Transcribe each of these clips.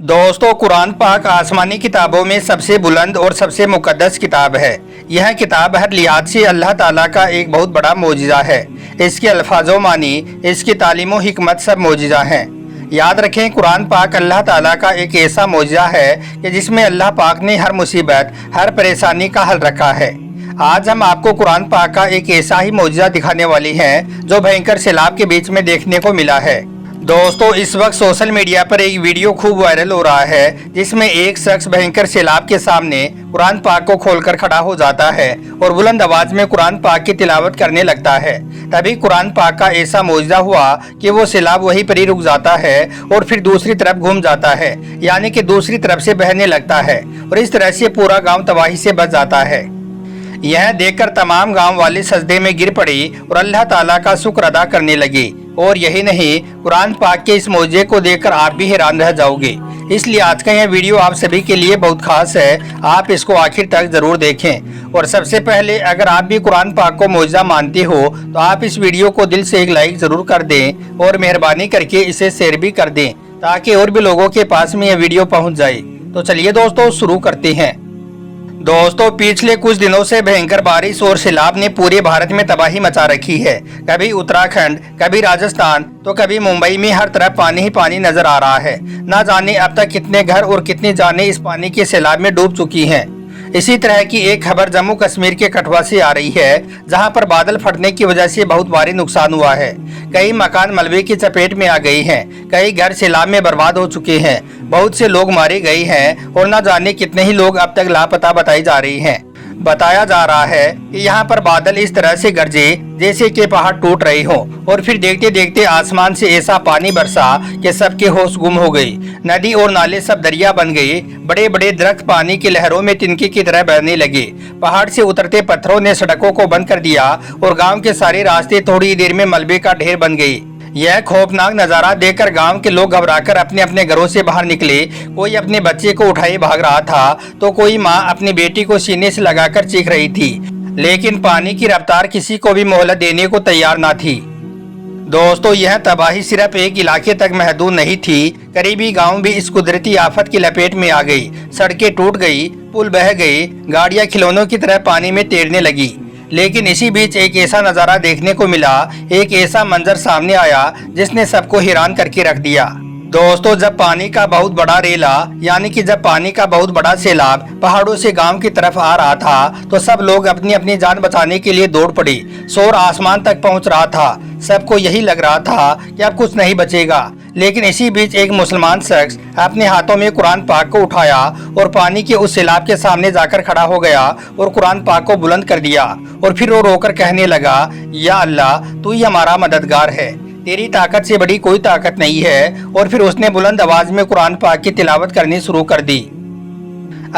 दोस्तों, कुरान पाक आसमानी किताबों में सबसे बुलंद और सबसे मुकद्दस किताब है। यह किताब हर लिहाज से अल्लाह ताला का एक बहुत बड़ा मोजिज़ा है। इसके अल्फाजों मानी, इसकी तालीम और हिकमत सब मोजिज़ा हैं। याद रखें, कुरान पाक अल्लाह ताला का एक ऐसा मोजिज़ा है कि जिसमें अल्लाह पाक ने हर मुसीबत, हर परेशानी का हल रखा है। आज हम आपको कुरान पाक का एक ऐसा ही मोजिज़ा दिखाने वाली हैं जो भयंकर सैलाब के बीच में देखने को मिला है। दोस्तों, इस वक्त सोशल मीडिया पर एक वीडियो खूब वायरल हो रहा है जिसमें एक शख्स भयंकर सैलाब के सामने कुरान पाक को खोलकर खड़ा हो जाता है और बुलंद आवाज में कुरान पाक की तिलावत करने लगता है। तभी कुरान पाक का ऐसा मौजज़ा हुआ कि वो सैलाब वहीं पर ही रुक जाता है और फिर दूसरी तरफ घूम जाता है, यानी कि दूसरी तरफ से बहने लगता है और इस तरह से पूरा गाँव तबाही से बच जाता है। यह देखकर तमाम गांव वाले सजदे में गिर पड़ी और अल्लाह ताला का शुक्र अदा करने लगे। और यही नहीं, कुरान पाक के इस मौजे को देखकर आप भी हैरान रह जाओगे। इसलिए आज का यह वीडियो आप सभी के लिए बहुत खास है, आप इसको आखिर तक जरूर देखें। और सबसे पहले, अगर आप भी कुरान पाक को मौजज़ा मानते हो तो आप इस वीडियो को दिल से एक लाइक जरूर कर दें और मेहरबानी करके इसे शेयर भी कर दें ताकि और भी लोगों के पास में यह वीडियो पहुँच जाए। तो चलिए दोस्तों, शुरू करते हैं। दोस्तों, पिछले कुछ दिनों से भयंकर बारिश और सैलाब ने पूरे भारत में तबाही मचा रखी है। कभी उत्तराखंड, कभी राजस्थान तो कभी मुंबई में हर तरफ पानी ही पानी नजर आ रहा है। ना जाने अब तक कितने घर और कितनी जानें इस पानी के सैलाब में डूब चुकी हैं। इसी तरह की एक खबर जम्मू कश्मीर के कठुआ से आ रही है, जहां पर बादल फटने की वजह से बहुत भारी नुकसान हुआ है। कई मकान मलबे की चपेट में आ गए हैं, कई घर सैलाब में बर्बाद हो चुके हैं, बहुत से लोग मारे गए हैं और न जाने कितने ही लोग अब तक लापता बताई जा रही हैं। बताया जा रहा है कि यहाँ पर बादल इस तरह से गरजे जैसे कि पहाड़ टूट रहे हों और फिर देखते देखते आसमान से ऐसा पानी बरसा कि सबके होश गुम हो गई। नदी और नाले सब दरिया बन गए। बड़े बड़े दरख्त पानी की लहरों में तिनके की तरह बहने लगे। पहाड़ से उतरते पत्थरों ने सड़कों को बंद कर दिया और गांव के सारे रास्ते थोड़ी देर में मलबे का ढेर बन गए। यह खौफनाक नजारा देखकर गांव के लोग घबराकर अपने अपने घरों से बाहर निकले। कोई अपने बच्चे को उठाए भाग रहा था तो कोई माँ अपनी बेटी को सीने से लगाकर चीख रही थी, लेकिन पानी की रफ्तार किसी को भी मोहलत देने को तैयार ना थी। दोस्तों, यह तबाही सिर्फ एक इलाके तक महदूद नहीं थी, करीबी गांव भी इस कुदरती आफत की लपेट में आ गई। सड़कें टूट गई, पुल बह गए, गाड़ियां खिलौनों की तरह पानी में तैरने लगी। लेकिन इसी बीच एक ऐसा नज़ारा देखने को मिला, एक ऐसा मंजर सामने आया जिसने सबको हैरान करके रख दिया। दोस्तों, जब पानी का बहुत बड़ा रेला, यानी कि जब पानी का बहुत बड़ा सैलाब पहाड़ों से गांव की तरफ आ रहा था तो सब लोग अपनी अपनी जान बचाने के लिए दौड़ पड़े। शोर आसमान तक पहुंच रहा था। सबको यही लग रहा था कि अब कुछ नहीं बचेगा। लेकिन इसी बीच एक मुसलमान शख्स अपने हाथों में कुरान पाक को उठाया और पानी के उस सैलाब के सामने जाकर खड़ा हो गया और कुरान पाक को बुलंद कर दिया और फिर वो रोकर कहने लगा, या अल्लाह, तू ही हमारा मददगार है, तेरी ताकत से बड़ी कोई ताकत नहीं है। और फिर उसने बुलंद आवाज में कुरान पाक की तिलावत करनी शुरू कर दी।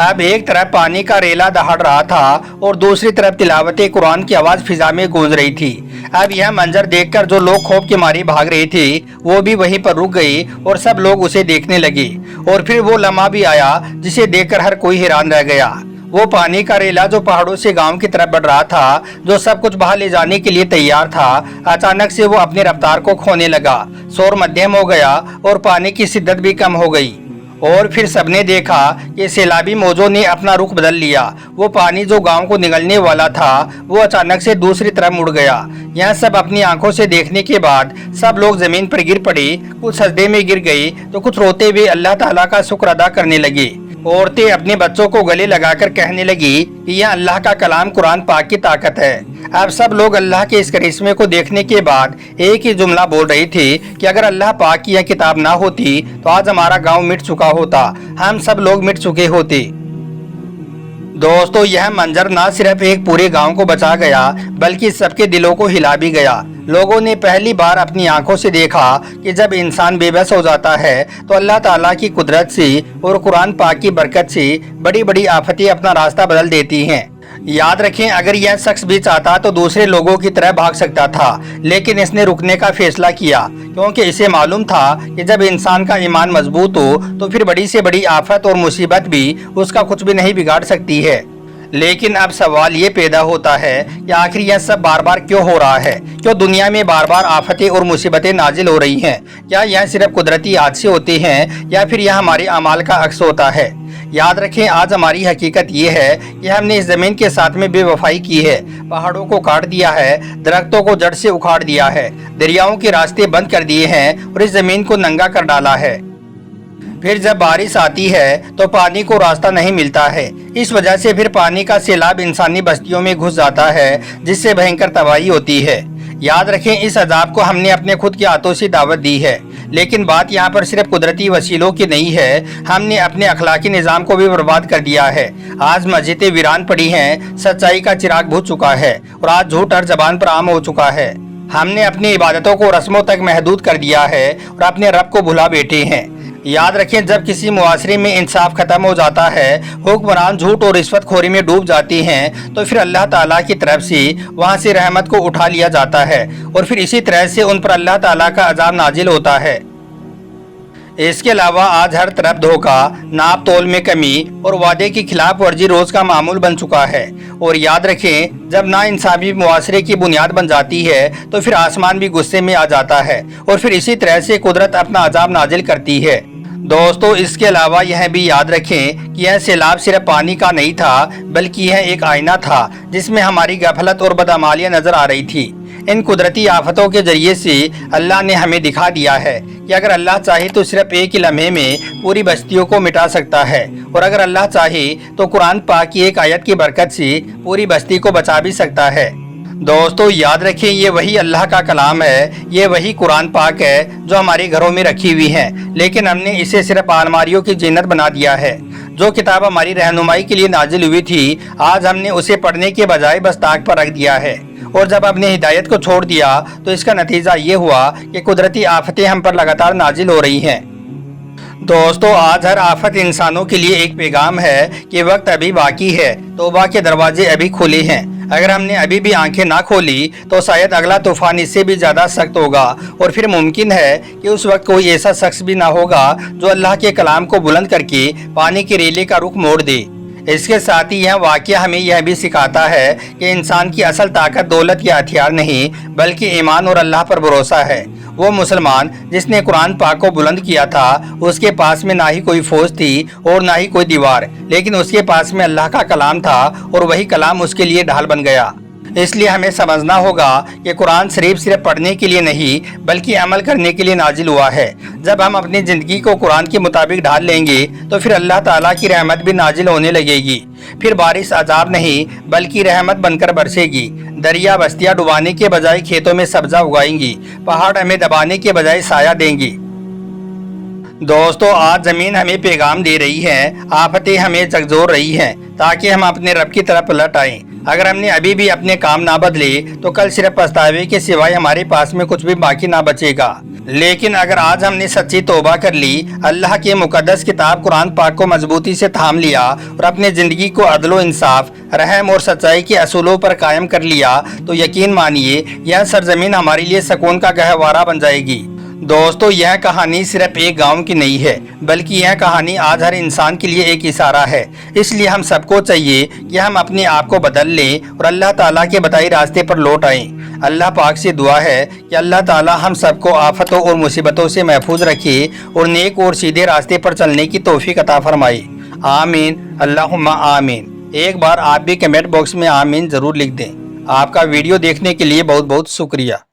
अब एक तरफ पानी का रेला दहाड़ रहा था और दूसरी तरफ तिलावत कुरान की आवाज फिजा में गूंज रही थी। अब यह मंजर देखकर जो लोग खौफ के मारे भाग रहे थे वो भी वहीं पर रुक गए और सब लोग उसे देखने लगे। और फिर वो लम्हा भी आया जिसे देखकर हर कोई हैरान रह गया। वो पानी का रेला जो पहाड़ों से गांव की तरफ बढ़ रहा था, जो सब कुछ बाहर ले जाने के लिए तैयार था, अचानक से वो अपनी रफ्तार को खोने लगा। शोर मध्यम हो गया और पानी की शिद्दत भी कम हो गई। और फिर सबने देखा कि सैलाबी मौजों ने अपना रुख बदल लिया। वो पानी जो गांव को निगलने वाला था वो अचानक से दूसरी तरफ मुड़ गया। यह सब अपनी आंखों से देखने के बाद सब लोग जमीन पर गिर पड़े। कुछ सजदे में गिर गए तो कुछ रोते हुए अल्लाह ताला का शुक्र अदा करने लगे। औरतें अपने बच्चों को गले लगाकर कहने लगी कि यह अल्लाह का कलाम कुरान पाक की ताकत है। अब सब लोग अल्लाह के इस करिश्मे को देखने के बाद एक ही जुमला बोल रही थी कि अगर अल्लाह पाक की यह किताब ना होती तो आज हमारा गांव मिट चुका होता, हम सब लोग मिट चुके होते। दोस्तों, यह मंजर ना सिर्फ एक पूरे गांव को बचा गया बल्कि सबके दिलों को हिला भी गया। लोगों ने पहली बार अपनी आंखों से देखा कि जब इंसान बेबस हो जाता है तो अल्लाह ताला की कुदरत से और कुरान पाक की बरकत से बड़ी बड़ी आफतें अपना रास्ता बदल देती हैं। याद रखें, अगर यह शख्स भी चाहता तो दूसरे लोगों की तरह भाग सकता था, लेकिन इसने रुकने का फैसला किया क्योंकि इसे मालूम था कि जब इंसान का ईमान मजबूत हो तो फिर बड़ी से बड़ी आफत और मुसीबत भी उसका कुछ भी नहीं बिगाड़ सकती है। लेकिन अब सवाल ये पैदा होता है कि आखिर यह सब बार बार क्यों हो रहा है? क्यों दुनिया में बार बार आफतें और मुसीबतें नाजिल हो रही हैं? क्या यह सिर्फ कुदरती हादसे होते हैं या फिर यह हमारे अमाल का अक्स होता है? याद रखें, आज हमारी हकीकत ये है कि हमने इस ज़मीन के साथ में बेवफाई की है, पहाड़ों को काट दिया है, दरख्तों को जड़ से उखाड़ दिया है, दरियाओं के रास्ते बंद कर दिए हैं और इस ज़मीन को नंगा कर डाला है। फिर जब बारिश आती है तो पानी को रास्ता नहीं मिलता है। इस वजह से फिर पानी का सैलाब इंसानी बस्तियों में घुस जाता है, जिससे भयंकर तबाही होती है। याद रखें, इस अजाब को हमने अपने खुद के हाथों से दावत दी है। लेकिन बात यहाँ पर सिर्फ कुदरती वसीलों की नहीं है, हमने अपने अखलाकी निज़ाम को भी बर्बाद कर दिया है। आज मस्जिदें वीरान पड़ी हैं, सच्चाई का चिराग बुझ चुका है और आज झूठ हर जबान पर आम हो चुका है। हमने अपनी इबादतों को रस्मों तक महदूद कर दिया है और अपने रब को भुला बैठे हैं। याद रखें, जब किसी मुआशरे में इंसाफ खत्म हो जाता है, हुक्मरान झूठ और रिश्वतखोरी में डूब जाती हैं, तो फिर अल्लाह ताला की तरफ से वहां से रहमत को उठा लिया जाता है और फिर इसी तरह से उन पर अल्लाह ताला का अजाब नाजिल होता है। इसके अलावा आज हर तरफ धोखा, नाप तोल में कमी और वादे की खिलाफ वर्जी रोज का मामूल बन चुका है। और याद रखें, जब नाइंसाफी मुआशरे की बुनियाद बन जाती है तो फिर आसमान भी गुस्से में आ जाता है और फिर इसी तरह से कुदरत अपना अजाब नाजिल करती है। दोस्तों, इसके अलावा यह भी याद रखें कि यह सैलाब सिर्फ पानी का नहीं था, बल्कि यह एक आईना था जिसमें हमारी गफलत और बदअमालियां नजर आ रही थी। इन कुदरती आफतों के जरिए से अल्लाह ने हमें दिखा दिया है कि अगर अल्लाह चाहे तो सिर्फ एक ही लम्हे में पूरी बस्तियों को मिटा सकता है, और अगर अल्लाह चाहे तो कुरान पाक की एक आयत की बरकत से पूरी बस्ती को बचा भी सकता है। दोस्तों, याद रखें, ये वही अल्लाह का कलाम है, ये वही कुरान पाक है जो हमारे घरों में रखी हुई है, लेकिन हमने इसे सिर्फ अलमारियों की जीनत बना दिया है। जो किताब हमारी रहनुमाई के लिए नाजिल हुई थी, आज हमने उसे पढ़ने के बजाय बस ताक पर रख दिया है। और जब हमने हिदायत को छोड़ दिया तो इसका नतीजा ये हुआ कि कुदरती आफतें हम पर लगातार नाजिल हो रही हैं। दोस्तों, आज हर आफत इंसानों के लिए एक पैगाम है कि वक्त अभी बाकी है, तौबा के दरवाजे अभी खुले हैं। अगर हमने अभी भी आंखें ना खोली तो शायद अगला तूफान इससे भी ज़्यादा सख्त होगा और फिर मुमकिन है कि उस वक्त कोई ऐसा शख्स भी ना होगा जो अल्लाह के कलाम को बुलंद करके पानी के रेले का रुख मोड़ दे। इसके साथ ही यह वाक़या हमें यह भी सिखाता है कि इंसान की असल ताकत दौलत या हथियार नहीं, बल्कि ईमान और अल्लाह पर भरोसा है। वो मुसलमान जिसने कुरान पाक को बुलंद किया था, उसके पास में ना ही कोई फौज थी और ना ही कोई दीवार, लेकिन उसके पास में अल्लाह का कलाम था और वही कलाम उसके लिए ढाल बन गया। इसलिए हमें समझना होगा कि कुरान शरीफ सिर्फ पढ़ने के लिए नहीं, बल्कि अमल करने के लिए नाजिल हुआ है। जब हम अपनी ज़िंदगी को कुरान के मुताबिक ढाल लेंगे तो फिर अल्लाह ताला की रहमत भी नाजिल होने लगेगी। फिर बारिश अजाब नहीं, बल्कि रहमत बनकर बरसेगी। दरिया बस्तियाँ डुबाने के बजाय खेतों में सब्जा उगाएंगी, पहाड़ हमें दबाने के बजाय साया देंगी। दोस्तों, आज ज़मीन हमें पैगाम दे रही है, आफतें हमें झकझोर रही हैं, ताकि हम अपने रब की तरफ पलट आएं। अगर हमने अभी भी अपने काम ना बदले तो कल सिर्फ पछतावे के सिवाय हमारे पास में कुछ भी बाकी ना बचेगा। लेकिन अगर आज हमने सच्ची तौबा कर ली, अल्लाह के मुकद्दस किताब कुरान पाक को मजबूती से थाम लिया और अपनी ज़िंदगी को अदलो इंसाफ, रहम और सच्चाई के असूलों पर कायम कर लिया, तो यकीन मानिए यह सरजमीन हमारे लिए सुकून का गहवारा बन जाएगी। दोस्तों, यह कहानी सिर्फ एक गांव की नहीं है, बल्कि यह कहानी आज हर इंसान के लिए एक इशारा है। इसलिए हम सबको चाहिए कि हम अपने आप को बदल लें और अल्लाह ताला के बताए रास्ते पर लौट आएं। अल्लाह पाक से दुआ है कि अल्लाह ताला हम सबको आफतों और मुसीबतों से महफूज रखे और नेक और सीधे रास्ते पर चलने की तौफीक अता फरमाए। आमीन, अल्लाहुम्मा आमीन। एक बार आप भी कमेंट बॉक्स में आमीन ज़रूर लिख दें। आपका वीडियो देखने के लिए बहुत बहुत शुक्रिया।